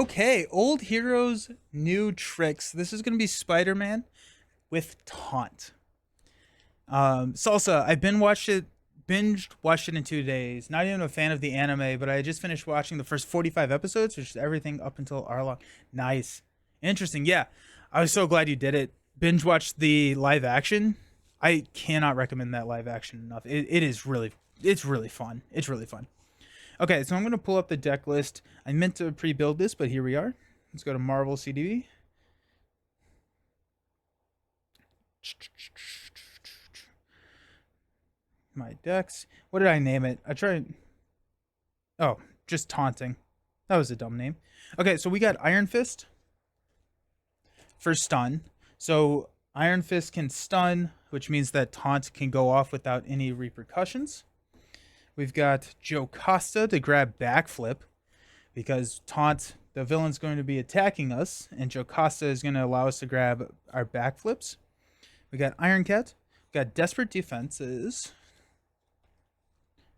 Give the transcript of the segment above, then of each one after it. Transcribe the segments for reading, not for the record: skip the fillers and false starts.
Okay, old heroes, new tricks. This is gonna be Spider-Man with taunt. Salsa, I've been watched it, binged watched it in 2 days. Not even a fan of the anime, but I just finished watching the first 45 episodes, which is everything up until Arlong. Nice, interesting. Yeah, I was so glad you did it. Binge watched the live action. I cannot recommend that live action enough. It is really, it's really fun. It's really fun. Okay, so I'm gonna pull up the deck list. I meant to pre-build this, but here we are. Let's go to Marvel CDB. My decks. What did I name it? I tried. Oh, just taunting. That was a dumb name. Okay, so we got Iron Fist for stun. So Iron Fist can stun, which means that taunt can go off without any repercussions. We've got Joe Costa to grab backflip because taunt, the villain's going to be attacking us, and Joe Costa is going to allow us to grab our backflips. We got Iron Cat. We got Desperate Defenses.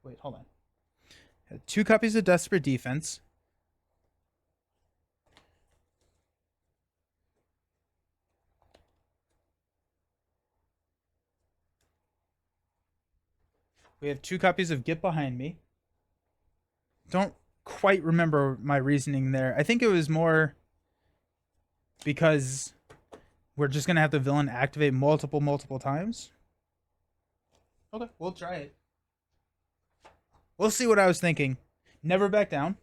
Wait, hold on. 2 copies of Desperate Defense. We have 2 copies of Get Behind Me. Don't quite remember my reasoning there. I think it was more because we're just going to have the villain activate multiple times. Okay, we'll try it. We'll see what I was thinking. Never back down.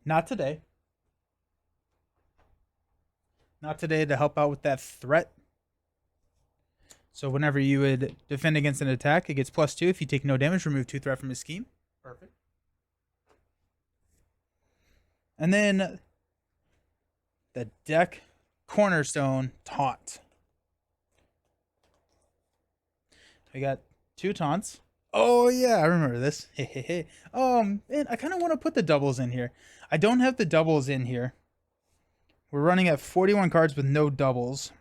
Not today. Not today to help out with that threat. So whenever you would defend against an attack, it gets +2. If you take no damage, remove 2 threat from his scheme. Perfect. And then the deck cornerstone taunt. I got 2 taunts. Oh yeah, I remember this. Man, I kind of want to put the doubles in here. I don't have the doubles in here. We're running at 41 cards with no doubles.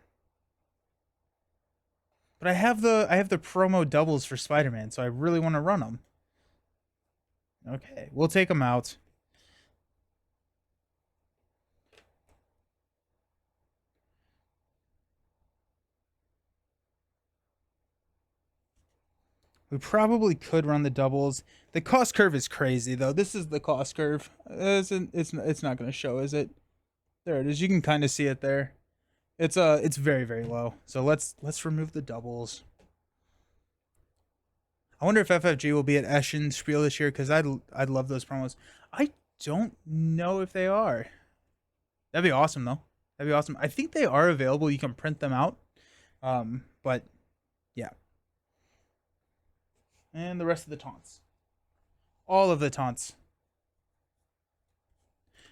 But I have the promo doubles for Spider-Man, so I really want to run them. Okay, we'll take them out. We probably could run the doubles. The cost curve is crazy though. This is the cost curve. It's not going to show, is it? There it is. You can kind of see it there. It's very low. So let's remove the doubles. I wonder if FFG will be at Eschen Spiel this year because I'd love those promos. I don't know if they are. That'd be awesome though. That'd be awesome. I think they are available. You can print them out. But yeah. And the rest of the taunts. All of the taunts.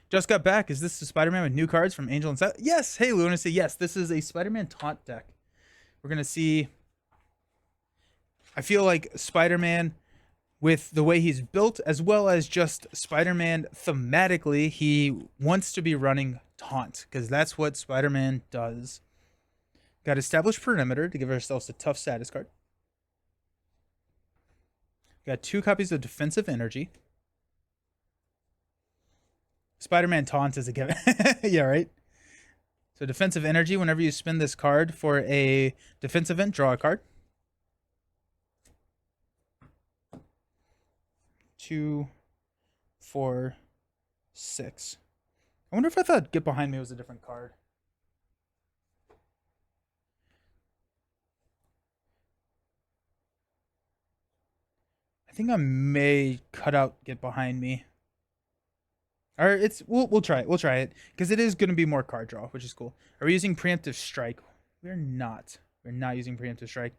Just got back. Is this the Spider-Man with new cards from Angel and Seth? Yes. Hey, Lunacy. Yes, this is a Spider-Man taunt deck. We're going to see. I feel like Spider-Man, with the way he's built, as well as just Spider-Man thematically, he wants to be running taunt because that's what Spider-Man does. Got established perimeter to give ourselves a tough status card. Got 2 copies of defensive energy. Spider-Man taunt is a given. Yeah, right? So defensive energy, whenever you spin this card for a defense event, draw a card. 2, 4, 6. I wonder if I thought Get Behind Me was a different card. I think I may cut out Get Behind Me. Or we'll try it. We'll try it because it is going to be more card draw, which is cool. Are we using preemptive strike? We're not. We're not using preemptive strike.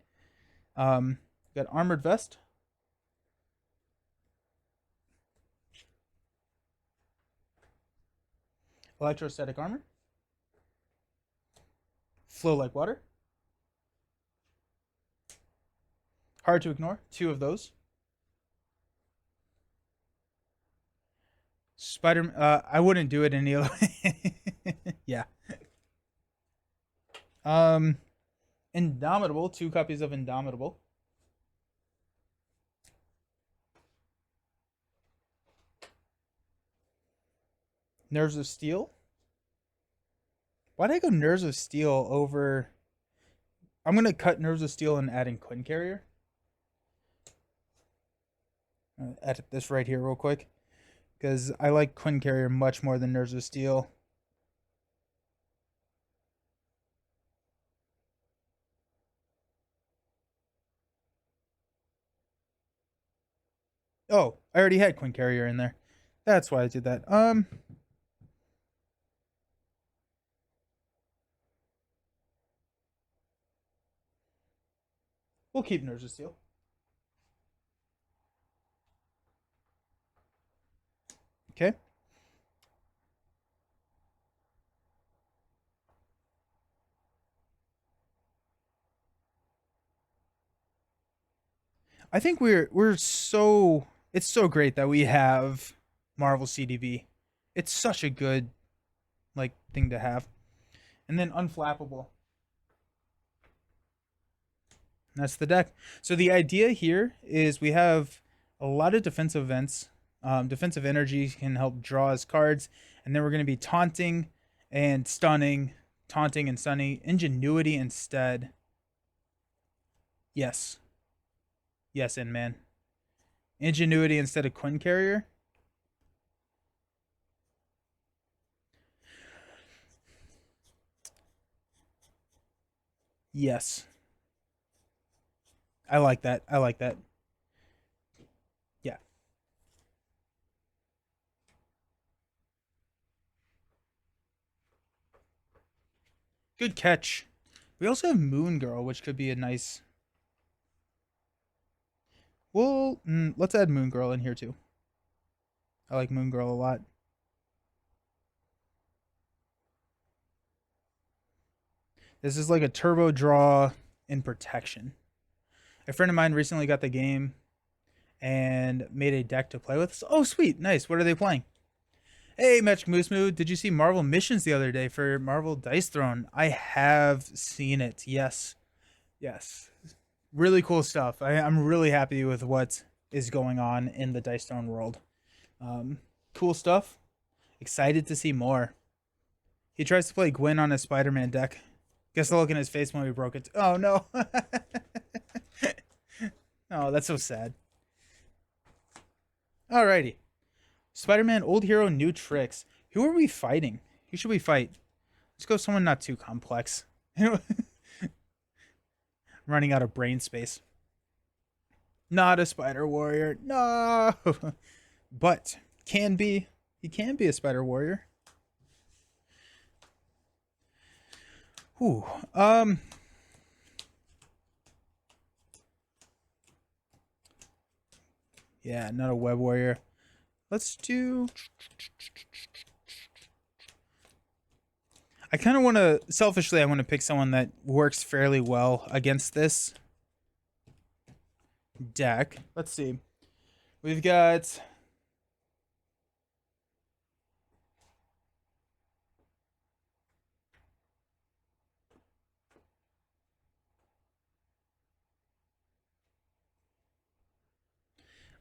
Got armored vest. Electrostatic armor. Flow like water. Hard to ignore. 2 of those. I wouldn't do it any other way. Yeah. Indomitable, 2 copies of Indomitable. Nerves of Steel. Why did I go Nerves of Steel over? I'm gonna cut Nerves of Steel and add in Quinn Carrier. Edit this right here real quick because I like Quinn Carrier much more than Nerves of Steel. Oh, I already had Quinn Carrier in there. That's why I did that. We'll keep Nerves of Steel. Okay. I think we're so it's so great that we have Marvel CDV. It's such a good like thing to have. And then Unflappable. That's the deck. So the idea here is we have a lot of defensive events. Defensive energy can help draw us cards, and then we're going to be taunting and stunning, taunting and stunning. Ingenuity instead. Yes, yes, and man. Ingenuity instead of Quinn Carrier. Yes, I like that. I like that. Yeah, good catch. We also have Moon Girl, which could be a nice. Well, let's add Moon Girl in here too. I like Moon Girl a lot. This is like a turbo draw in protection. A friend of mine recently got the game and made a deck to play with. Oh, sweet. Nice. What are they playing? Hey, Magic Moose Moo. Did you see Marvel Missions the other day for Marvel Dice Throne? I have seen it. Yes. Yes. Really cool stuff. I'm really happy with what is going on in the Dice Throne world. Cool stuff. Excited to see more. He tries to play Gwen on his SpiderMan deck. Guess the look in his face when we broke it. Oh, no. Oh, that's so sad. Alrighty. Spider-Man, old hero, new tricks. Who are we fighting? Who should we fight? Let's go someone not too complex. Running out of brain space. Not a Spider Warrior. No. But can be. He can be a Spider Warrior. Ooh. Yeah, not a Web Warrior. Let's do. I kind of want to, selfishly, I want to pick someone that works fairly well against this deck. Let's see. We've got.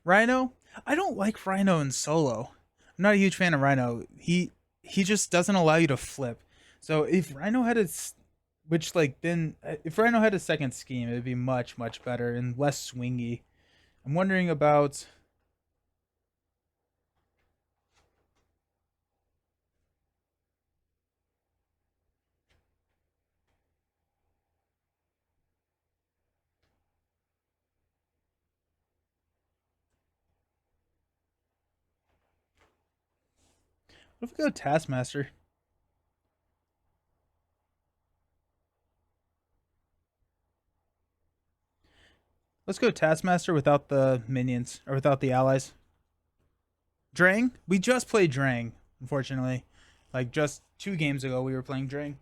Rhino. I don't like Rhino in solo. I'm not a huge fan of Rhino. He just doesn't allow you to flip. So if Rhino had its which like then if Rhino had a second scheme, it'd be much better and less swingy. I'm wondering about what if we go Taskmaster? Let's go Taskmaster without the minions or without the allies. Drang? We just played Drang, unfortunately. Like just 2 games ago we were playing Drang.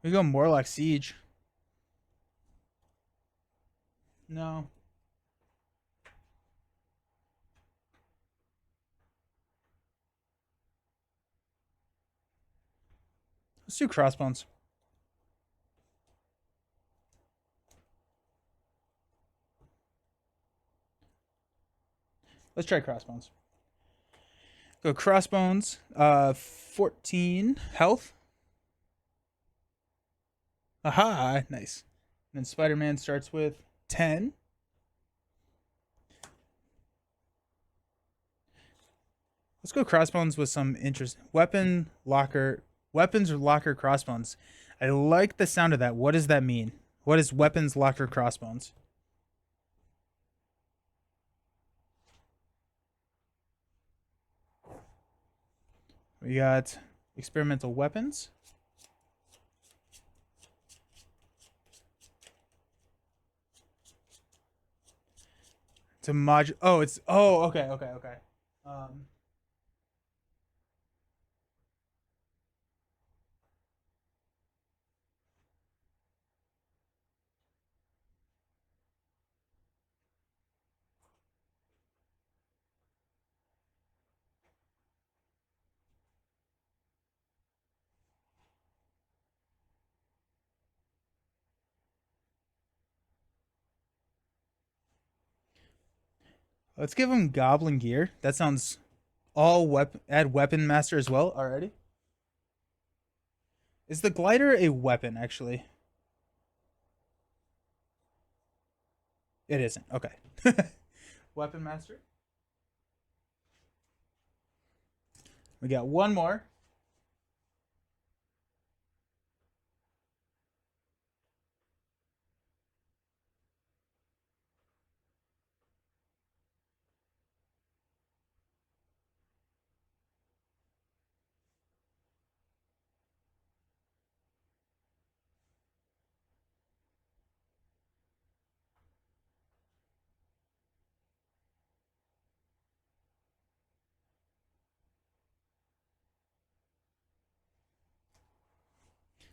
We go Morlock Siege. No. Let's do crossbones. Let's try crossbones. Go crossbones. 14 health. Aha, nice. And then Spider-Man starts with 10. Let's go crossbones with some interest. Weapons or locker crossbones. I like the sound of that. What does that mean? What is weapons locker crossbones? We got experimental weapons. To mod. Oh, it's. Oh, okay. Let's give him goblin gear. That sounds all weapon. Add weapon master as well. Already. Is the glider a weapon actually? It isn't. Okay. Weapon master. We got one more.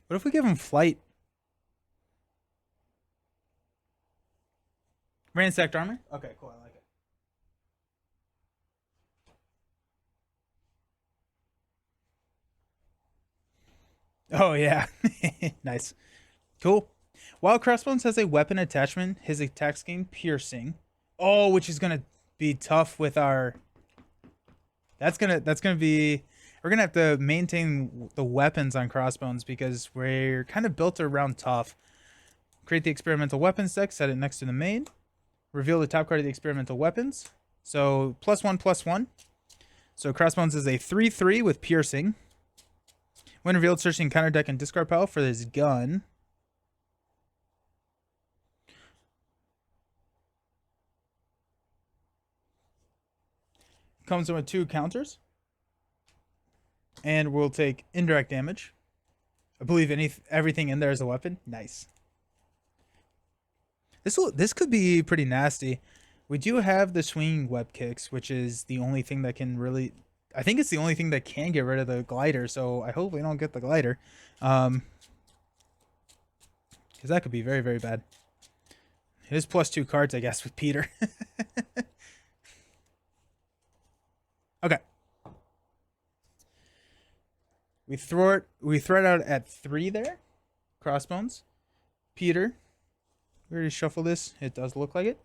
What if we give him flight? Ransacked armor? Okay, cool. I like it. Oh, yeah. Nice. Cool. While Crossbones has a weapon attachment, his attacks gain piercing. Oh, which is going to be tough with our... That's gonna be... We're going to have to maintain the weapons on Crossbones because we're kind of built around tough. Create the experimental weapons deck, set it next to the main. Reveal the top card of the experimental weapons. So +1/+1. So Crossbones is a 3/3 with piercing. When revealed, searching counter deck and discard pile for this gun. Comes in with 2 counters. And we'll take indirect damage. I believe everything in there is a weapon. Nice. This could be pretty nasty. We do have the swinging web kicks, which is the only thing that can really... I think it's the only thing that can get rid of the glider, so I hope we don't get the glider. Because that could be very, very bad. It is +2 cards, I guess, with Peter. Okay. We throw it out at 3 there. Crossbones. Peter. We already shuffled this. It does look like it.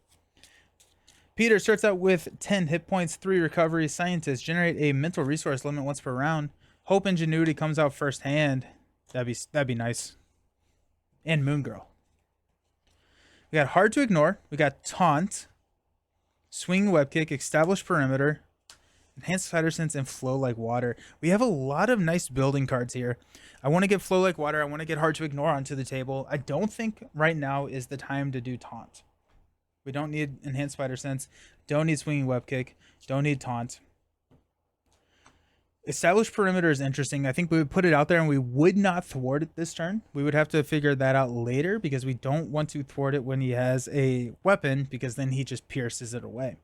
Peter starts out with 10 hit points, 3 recovery. Scientists generate a mental resource limit once per round. Hope Ingenuity comes out first hand. That'd be nice. And Moon Girl. We got Hard to Ignore. We got Taunt. Swing Web Kick. Establish Perimeter. Enhanced Spider Sense and Flow Like Water. We have a lot of nice building cards here. I want to get Flow Like Water. I want to get Hard to Ignore onto the table. I don't think right now is the time to do Taunt. We don't need Enhanced Spider Sense. Don't need Swinging Web Kick. Don't need Taunt. Established Perimeter is interesting. I think we would put it out there and we would not thwart it this turn. We would have to figure that out later because we don't want to thwart it when he has a weapon because then he just pierces it away.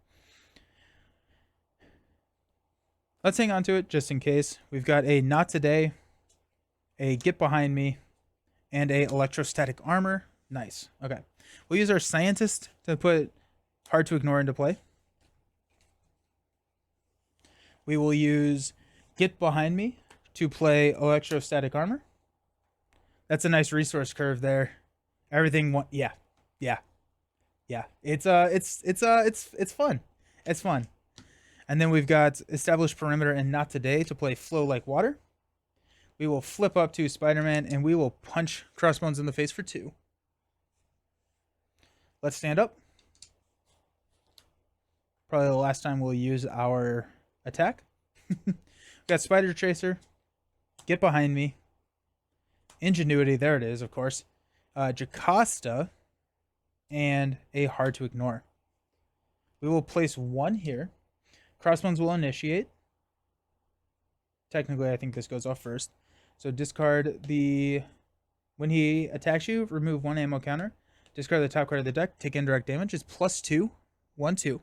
Let's hang on to it just in case. We've got a Not Today, a Get Behind Me, and a Electrostatic Armor. Nice. Okay. We'll use our Scientist to put Hard to Ignore into play. We will use Get Behind Me to play Electrostatic Armor. That's a nice resource curve there. Everything yeah. Yeah. Yeah. It's fun. It's fun. And then we've got establish perimeter and not today to play flow like water. We will flip up to Spider-Man and we will punch Crossbones in the face for 2. Let's stand up. Probably the last time we'll use our attack. Got Spider Tracer. Get behind me. Ingenuity, there it is, of course. Jocasta and a hard to ignore. We will place 1 here. Crossbones will initiate. Technically, I think this goes off first. So discard the... When he attacks you, remove 1 ammo counter. Discard the top card of the deck. Take indirect damage. It's +2. 1/2.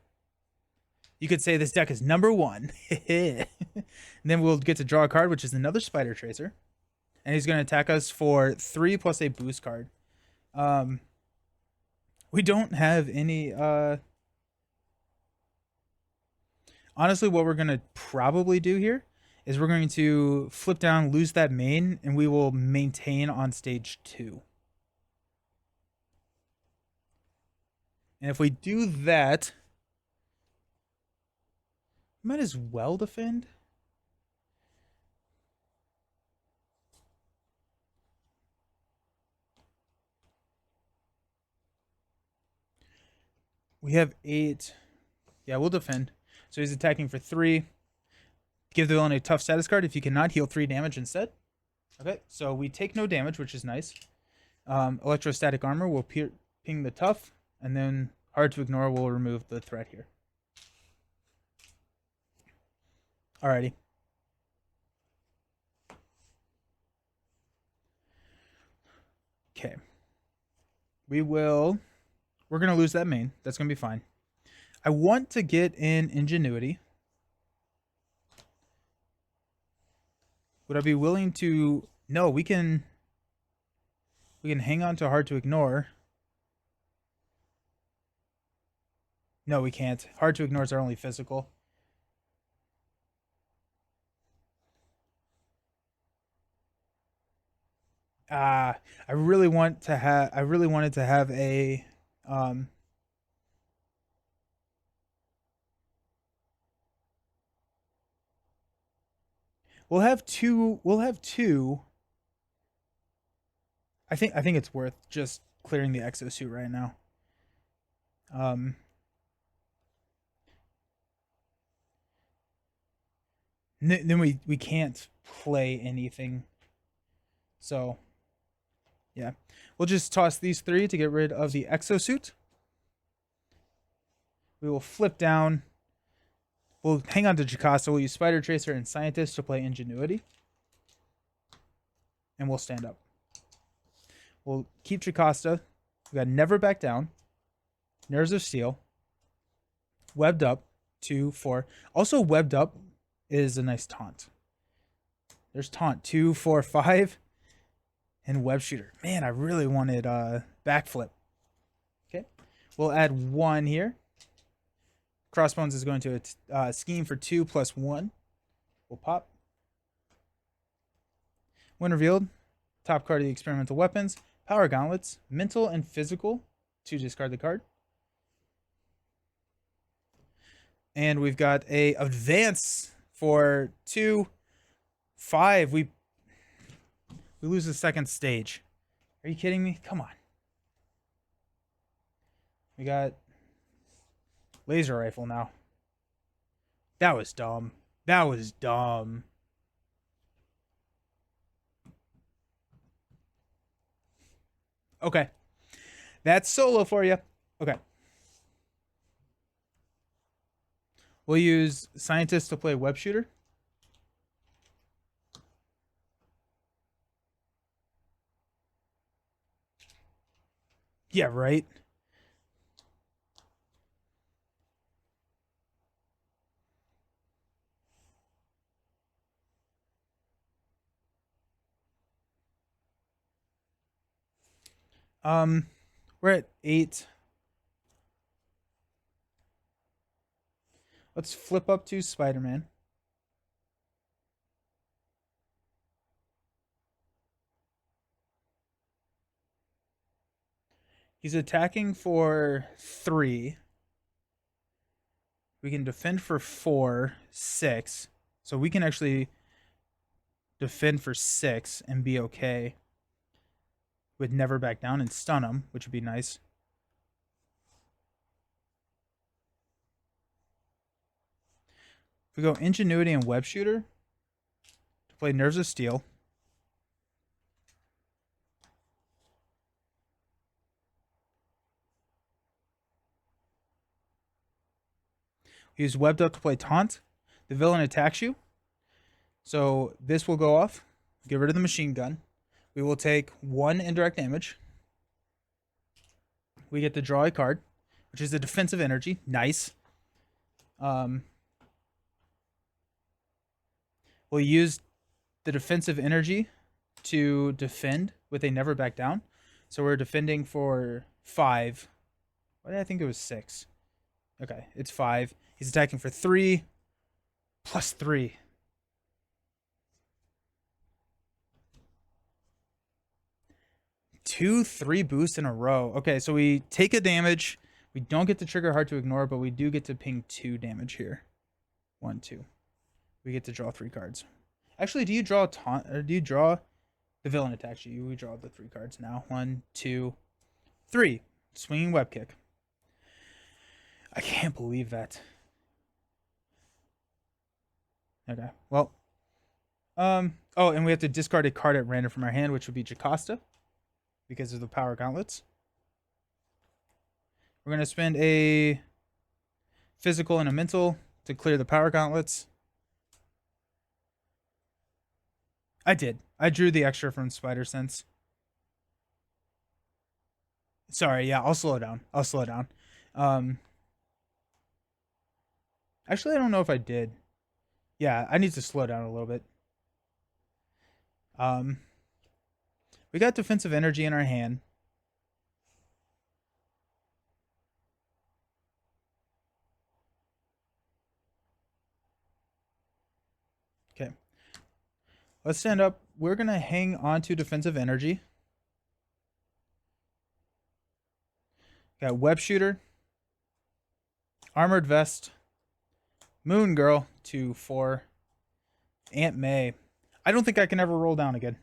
You could say this deck is number 1. And then we'll get to draw a card, which is another Spider Tracer. And he's going to attack us for 3 plus a boost card. We don't have any... Honestly, what we're going to probably do here is we're going to flip down, lose that main, and we will maintain on stage 2. And if we do that, might as well defend. We have 8. Yeah, we'll defend. So he's attacking for 3. Give the villain a tough status card. If you cannot, heal 3 damage instead. Okay, so we take no damage, which is nice. Electrostatic armor will ping the tough, and then hard to ignore will remove the threat here. Alrighty. Okay. We're going to lose that main. That's going to be fine. I want to get in Ingenuity. Would I be willing to... No, we can hang on to hard to ignore. No, we can't. Hard to ignore is our only physical. I really wanted to have a we'll have two. I think it's worth just clearing the exosuit right now. Then we can't play anything. So yeah, we'll just toss these 3 to get rid of the exosuit. We will flip down. We'll hang on to Jocasta. We'll use Spider Tracer and Scientist to play Ingenuity. And we'll stand up. We'll keep Jocasta. We got Never Back Down. Nerves of Steel. Webbed Up. 2, 4. Also, Webbed Up is a nice taunt. There's taunt. 2, 4, 5. And Web Shooter. Man, I really wanted Backflip. Okay. We'll add 1 here. Crossbones is going to scheme for 2 plus 1. We'll pop. When revealed, top card of the experimental weapons, power gauntlets, mental and physical to discard the card. And we've got a advance for 2, 5. We lose the second stage. Are you kidding me? Come on. We got laser rifle now. That was dumb. That was dumb. Okay. That's solo for you. Okay. We'll use Scientist to play Web Shooter. Yeah, right. We're at 8. Let's flip up to Spider-Man. He's attacking for 3. We can defend for 4, 6. So we can actually defend for 6 and be okay with never back down and stun him, which would be nice. If we go Ingenuity and Web Shooter to play Nerves of Steel. Use Webbed Up to play Taunt. The villain attacks you. So this will go off. Get rid of the machine gun. We will take 1 indirect damage. We get to draw a card, which is a defensive energy. Nice. We'll use the defensive energy to defend with a never back down. So we're defending for 5. Why did I think it was 6? Okay, it's 5. He's attacking for 3 plus 3. Two 3 boosts in a row. Okay, so we take a damage. We don't get to trigger Hard to Ignore, but we do get to ping 2 damage here. 1, 2. We get to draw 3 cards. Actually, do you draw taunt or do you draw the villain attacks you? We draw the 3 cards now. 1, 2, 3. Swinging web kick. I can't believe that. Okay. Well. Oh, and we have to discard a card at random from our hand, which would be Jocasta, because of the power gauntlets. We're going to spend a physical and a mental to clear the power gauntlets. I did. I drew the extra from Spider Sense. Sorry, yeah, I'll slow down. Actually, I don't know if I did. Yeah, I need to slow down a little bit. We got defensive energy in our hand. Okay. Let's stand up. We're going to hang on to defensive energy. Got Web Shooter, Armored Vest, Moon Girl, 2, 4, Aunt May. I don't think I can ever roll down again.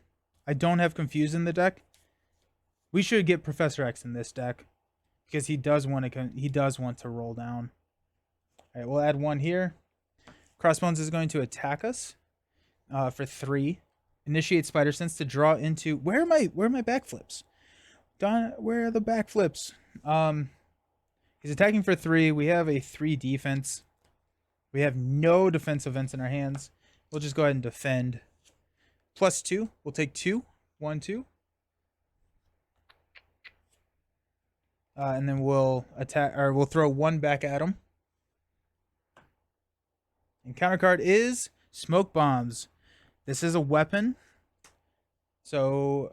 I don't have Confuse in the deck. We should get Professor X in this deck because he does want to roll down. All right, we'll add 1 here. Crossbones is going to attack us for 3. Initiate Spider Sense to draw into where are my backflips? Don, where are the backflips? He's attacking for 3. We have a 3 defense. We have no defense events in our hands. We'll just go ahead and defend. Plus 2. We'll take 2. 1, 2. And then we'll attack, or we'll throw 1 back at him. And counter card is Smoke Bombs. This is a weapon. So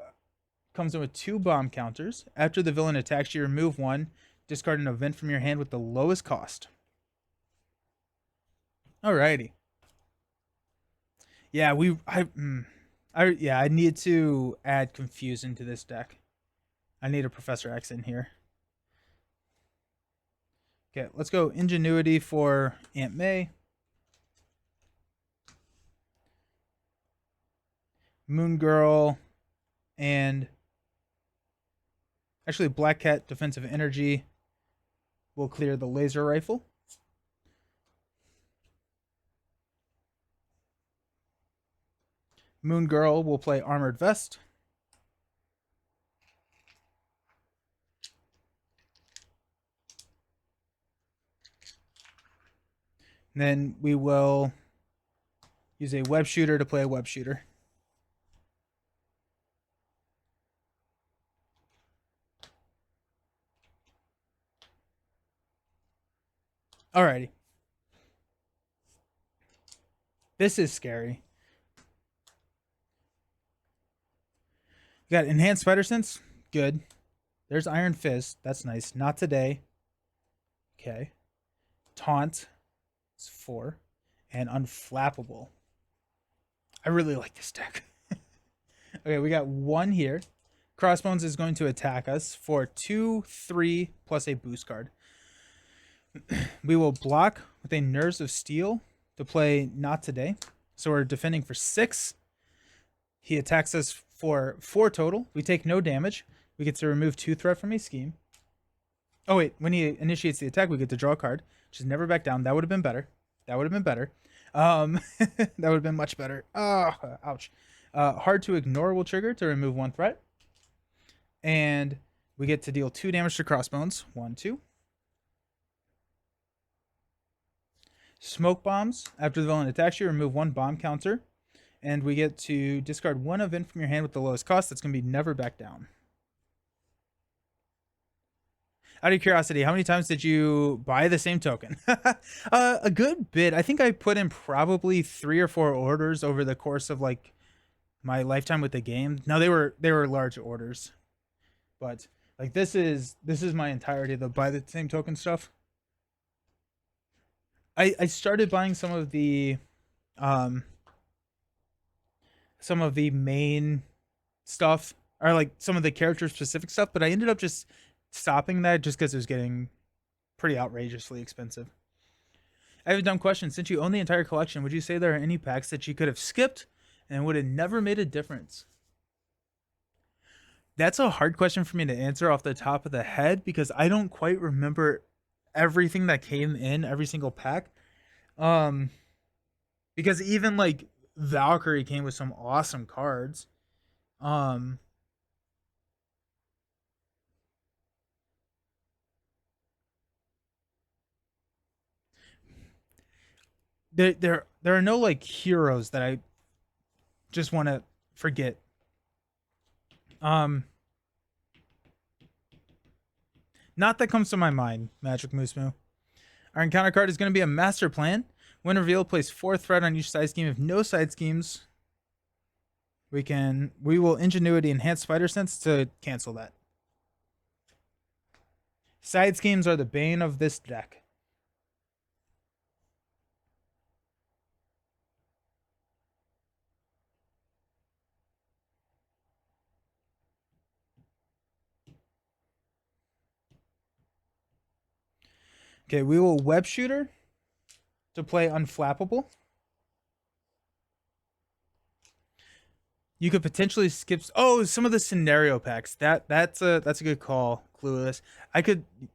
comes in with 2 bomb counters. After the villain attacks you, remove 1. Discard an event from your hand with the lowest cost. Alrighty. Yeah, I need to add Confuse into this deck. I need a Professor X in here. Okay, let's go Ingenuity for Aunt May. Moon Girl and actually Black Cat defensive energy will clear the laser rifle. Moon Girl will play Armored Vest. And then we will use a Web Shooter to play a Web Shooter. Alrighty. This is scary. We got Enhanced Spider Sense. Good. There's Iron Fist. That's nice. Not today. Okay. Taunt. It's 4. And Unflappable. I really like this deck. Okay, we got 1 here. Crossbones is going to attack us for 2, 3, plus a boost card. We will block with a Nerves of Steel to play Not Today. So we're defending for 6. He attacks us for 4 total. We take no damage. We get to remove 2 threat from a scheme. Oh, wait. When he initiates the attack, we get to draw a card, which is never back down. That would have been better. That would have been better. That would have been much better. Oh, ouch. Hard to Ignore will trigger to remove 1 threat. And we get to deal 2 damage to Crossbones. 1, 2. Smoke Bombs. After the villain attacks you, remove 1 bomb counter. And we get to discard 1 event from your hand with the lowest cost. That's going to be never back down. Out of curiosity, how many times did you buy the same token? A good bit. I think I put in probably 3 or 4 orders over the course of like my lifetime with the game. Now they were large orders, but like this is my entirety of the buy the same token stuff. I started buying some of the main stuff, or like some of the character specific stuff, but I ended up just stopping that just because it was getting pretty outrageously expensive. I have a dumb question. Since you own the entire collection, would you say there are any packs that you could have skipped and would have never made a difference? That's a hard question for me to answer off the top of the head because I don't quite remember everything that came in every single pack. Because even like Valkyrie came with some awesome cards. There are no like heroes that I just want to forget. Not that comes to my mind, Magic Moose Moo. Our encounter card is going to be a Master Plan. When revealed, place 4 threat on each side scheme. If no side schemes, we will Ingenuity enhance Spider Sense to cancel that. Side schemes are the bane of this deck. Okay, we will Web Shooter to play Unflappable. You could potentially skip. Oh, some of the scenario packs. That's a good call, Clueless.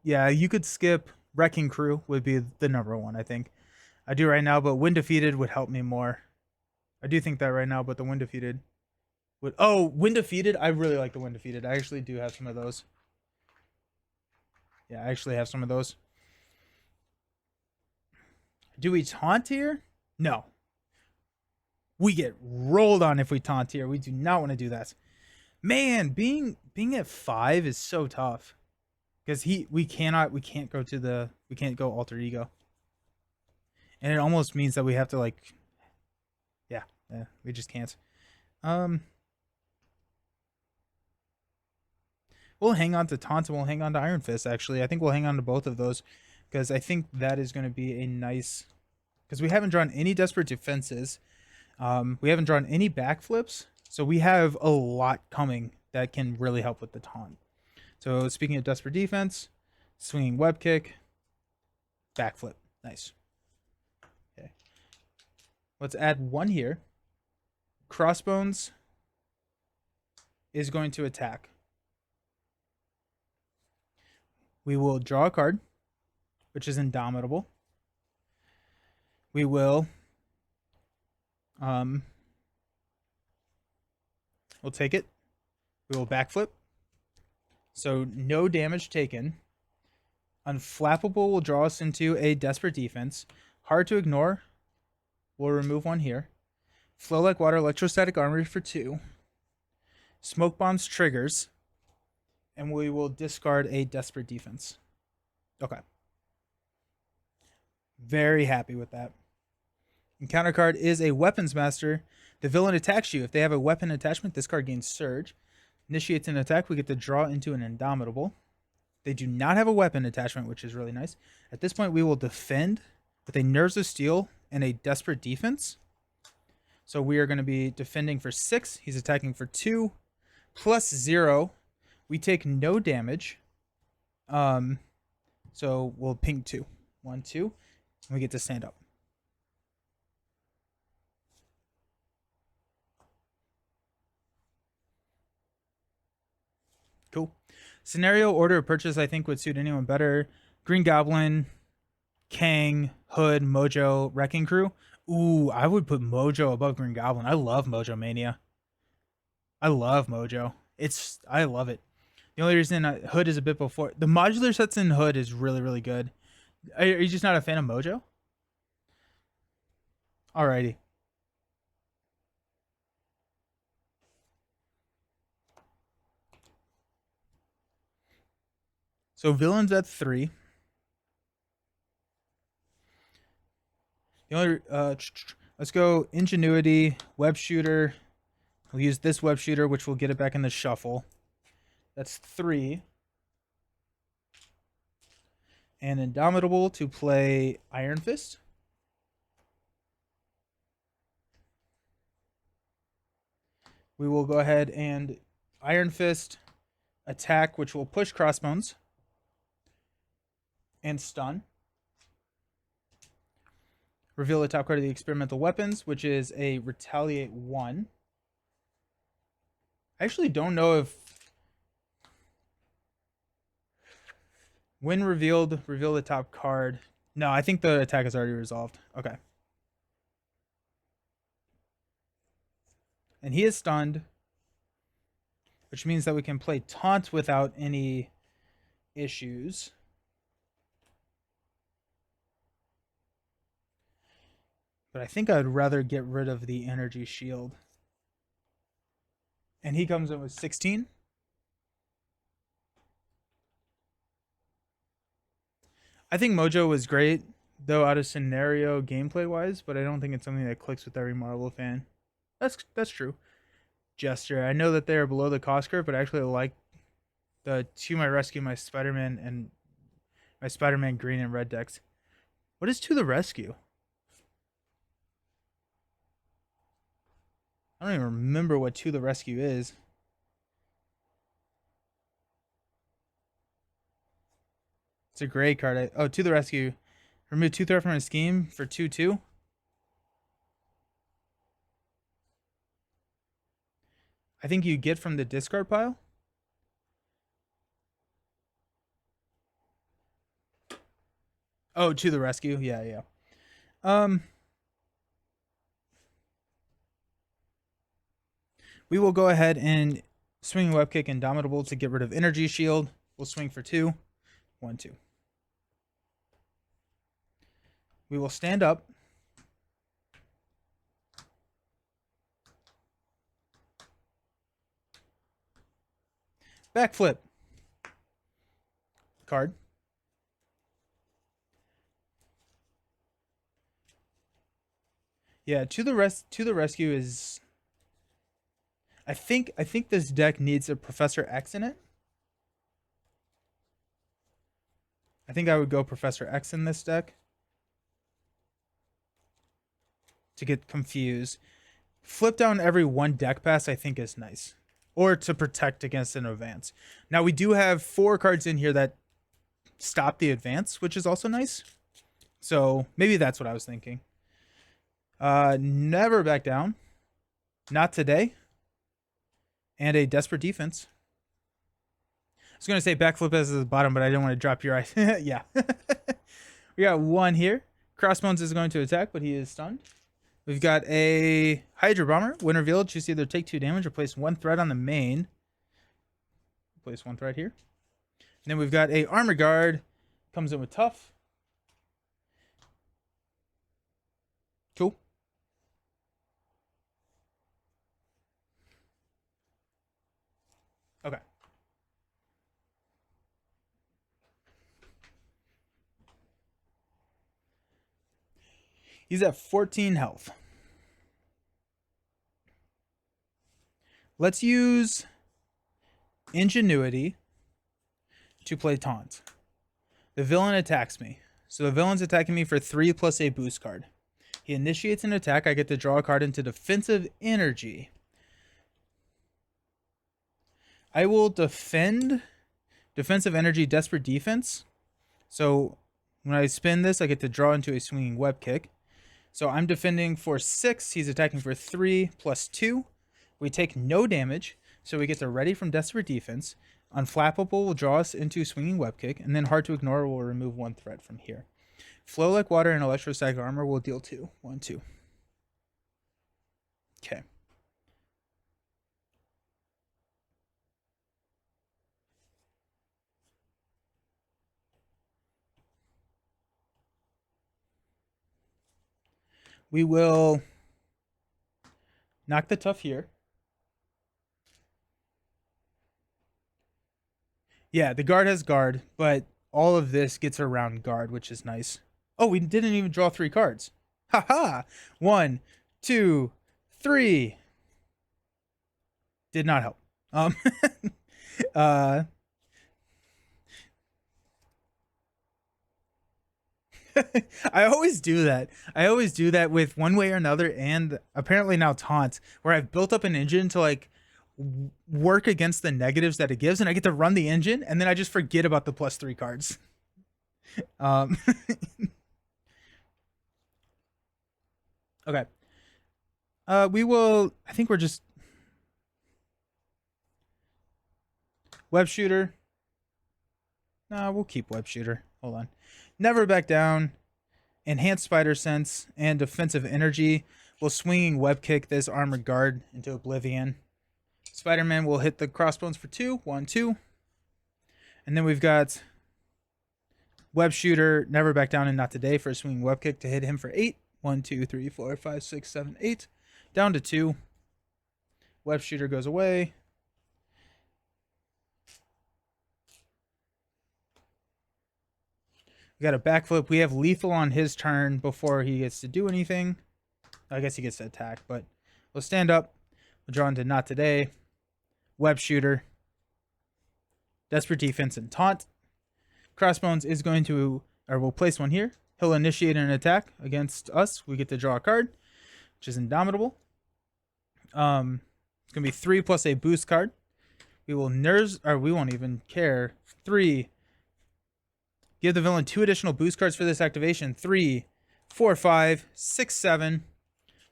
You could skip Wrecking Crew would be the number 1, I think. I do right now, but Wind Defeated would help me more. I do think that right now, but the Wind Defeated would. Oh, Wind Defeated. I really like the Wind Defeated. I actually do have some of those. Yeah, I actually have some of those. Do we taunt here? No. We get rolled on if we taunt here. We do not want to do that. Man, being at 5 is so tough. Because we can't go Alter Ego. And it almost means that we have to like we just can't. We'll hang on to Taunt and we'll hang on to Iron Fist actually. I think we'll hang on to both of those. Because I think that is going to be a nice... Because we haven't drawn any Desperate Defenses. We haven't drawn any backflips. So we have a lot coming that can really help with the taunt. So speaking of Desperate Defense, swinging Web Kick, backflip. Nice. Okay. Let's add 1 here. Crossbones is going to attack. We will draw a card, which is Indomitable. We will we'll take it. We will backflip. So no damage taken. Unflappable will draw us into a Desperate Defense. Hard to Ignore. We'll remove 1 here. Flow Like Water, Electrostatic Armory for 2. Smoke Bombs triggers. And we will discard a Desperate Defense. Okay. Very happy with that. Encounter card is a Weapons Master. The villain attacks you. If they have a weapon attachment, this card gains Surge. Initiates an attack, we get to draw into an Indomitable. They do not have a weapon attachment, which is really nice. At this point, we will defend with a Nerves of Steel and a Desperate Defense. So we are going to be defending for 6. He's attacking for 2. +0. We take no damage. So we'll ping 2. 1, 2. And we get to stand up. Cool. Scenario order of purchase I think would suit anyone better. Green Goblin, Kang, Hood, Mojo, Wrecking Crew. Ooh, I would put Mojo above Green Goblin. I love Mojo Mania. I love Mojo. I love it. The only reason Hood is a bit before the modular sets in Hood is really, really good. Are you just not a fan of Mojo? Alrighty. So villains at 3. The only let's go Ingenuity, Web Shooter. We'll use this Web Shooter, which will get it back in the shuffle. That's 3. And Indomitable to play Iron Fist. We will go ahead and Iron Fist attack, which will push Crossbones and stun. Reveal the top card of the experimental weapons, which is a Retaliate 1. I actually don't know if when revealed, reveal the top card. No, I think the attack is already resolved. Okay. And he is stunned, which means that we can play Taunt without any issues. But I think I'd rather get rid of the energy shield. And he comes in with 16. I think Mojo was great, though out of scenario gameplay wise, but I don't think it's something that clicks with every Marvel fan. That's true. Gesture. I know that they're below the cost curve, but I actually like the To My Rescue, my Spider-Man, and my Spider-Man green and red decks. What is To the Rescue? I don't even remember what To the Rescue is. It's a great card. Oh, To the Rescue. Remove 2 threat from a scheme for 2/2. I think you get from the discard pile. Oh, To the Rescue. Yeah. We will go ahead and swing Web Kick Indomitable to get rid of Energy Shield. We'll swing for 2. 1, 2. We will stand up. Backflip. Card. Yeah, To the Rescue is. I think this deck needs a Professor X in it. I think I would go Professor X in this deck to get confused. Flip down every 1 deck pass I think is nice. Or to protect against an advance. Now we do have 4 cards in here that stop the advance, which is also nice. So maybe that's what I was thinking. Never back down. Not today. And a Desperate Defense. I was going to say backflip as the bottom, but I didn't want to drop your eyes. Yeah. We got 1 here. Crossbones is going to attack, but he is stunned. We've got a Hydra Bomber. When revealed, choose either take 2 damage or place 1 threat on the main. Place 1 threat here. And then we've got a Armor Guard. Comes in with Tough. Cool. Okay. He's at 14 health. Let's use Ingenuity to play Taunt. The villain attacks me. So the villain's attacking me for 3 plus a boost card. He initiates an attack. I get to draw a card into defensive energy. I will defend. Defensive energy, desperate defense. So when I spin this, I get to draw into a swinging web kick. So I'm defending for 6. He's attacking for 3 plus 2. We take no damage. So we get to ready from desperate defense. Unflappable will draw us into swinging web kick. And then hard to ignore will remove 1 threat from here. Flow like water and electrostatic armor will deal 2. 1, 2. Okay. We will knock the tough here. Yeah, the guard has guard, but all of this gets around guard, which is nice. Oh, we didn't even draw 3 cards. Haha. 1, 2, 3. Did not help. uh I always do that. I always do that with one way or another, and apparently now taunt, where I've built up an engine to like work against the negatives that it gives, and I get to run the engine, and then I just forget about the +3 cards. Um, okay. We will. I think we're just web shooter. Nah, we'll keep web shooter. Hold on. Never back down. Enhanced spider sense and defensive energy will swinging web kick this armored guard into oblivion. SpiderMan will hit the crossbones for 2. 1, 2. And then we've got web shooter, never back down and not today for a swinging web kick to hit him for 8. 1, 2, 3, 4, 5, 6, 7, 8. Down to 2. Web shooter goes away. We got a backflip. We have lethal on his turn before he gets to do anything. I guess he gets to attack, but we'll stand up. We'll draw into not today. Web shooter. Desperate defense and taunt. Crossbones is going to, or we'll place one here. He'll initiate an attack against us. We get to draw a card, which is Indomitable. It's going to be 3 plus a boost card. We will nerves, or we won't even care. 3. Give the villain 2 additional boost cards for this activation. 3, 4, 5, 6, 7.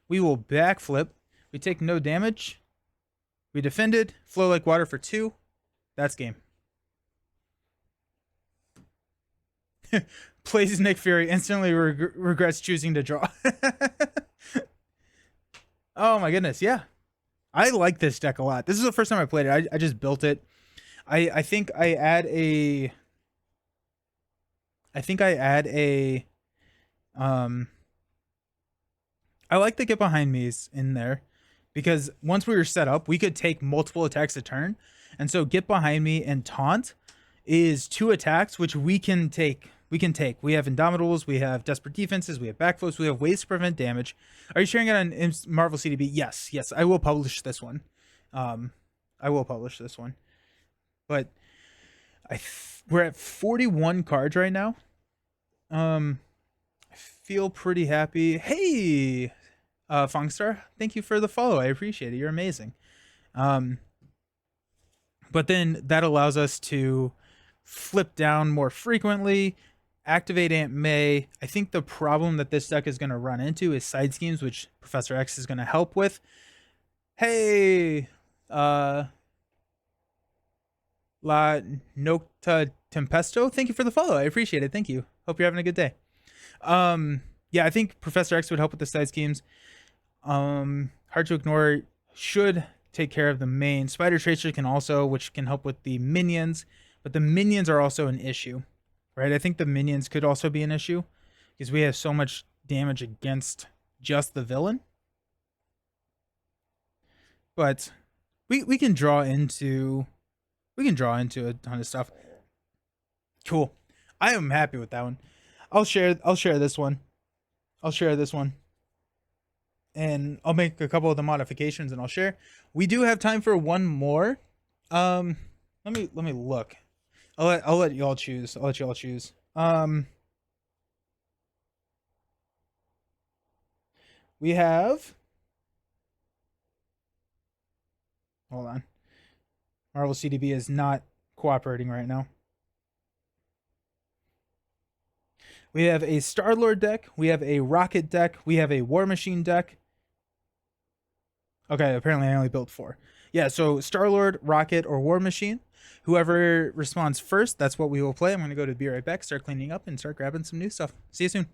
We will backflip. We take no damage. We defended. Flow like water for 2. That's game. Plays Nick Fury. Instantly regrets choosing to draw. Oh my goodness. Yeah. I like this deck a lot. This is the first time I played it. I just built it. I think I add a... I like the get behind me's in there because once we were set up, we could take multiple attacks a turn. And so get behind me and taunt is 2 attacks, which we can take. We have Indomitables, we have Desperate Defenses, we have Backflips, we have ways to prevent damage. Are you sharing it on Marvel CDB? Yes, I will publish this one. But we're at 41 cards right now. I feel pretty happy. Hey, Fongstar, thank you for the follow. I appreciate it. You're amazing. But then that allows us to flip down more frequently, activate Aunt May. I think the problem that this deck is going to run into is side schemes, which Professor X is going to help with. Hey, La Nocta Tempesto, thank you for the follow. I appreciate it. Thank you. Hope you're having a good day. Yeah, I think Professor X would help with the side schemes. Hard to ignore should take care of the main. Spider Tracer can also, which can help with the minions, but the minions are also an issue, right? I think the minions could also be an issue because we have so much damage against just the villain. But we can draw into a ton of stuff. Cool. I am happy with that one. I'll share this one. And I'll make a couple of the modifications and I'll share. We do have time for one more. Let me look. I'll let y'all choose. We have, hold on. Marvel CDB is not cooperating right now. We have a Star-Lord deck. We have a Rocket deck. We have a War Machine deck. Okay, apparently I only built 4. Yeah, so Star-Lord, Rocket, or War Machine. Whoever responds first, that's what we will play. I'm going to go to be right back, start cleaning up, and start grabbing some new stuff. See you soon.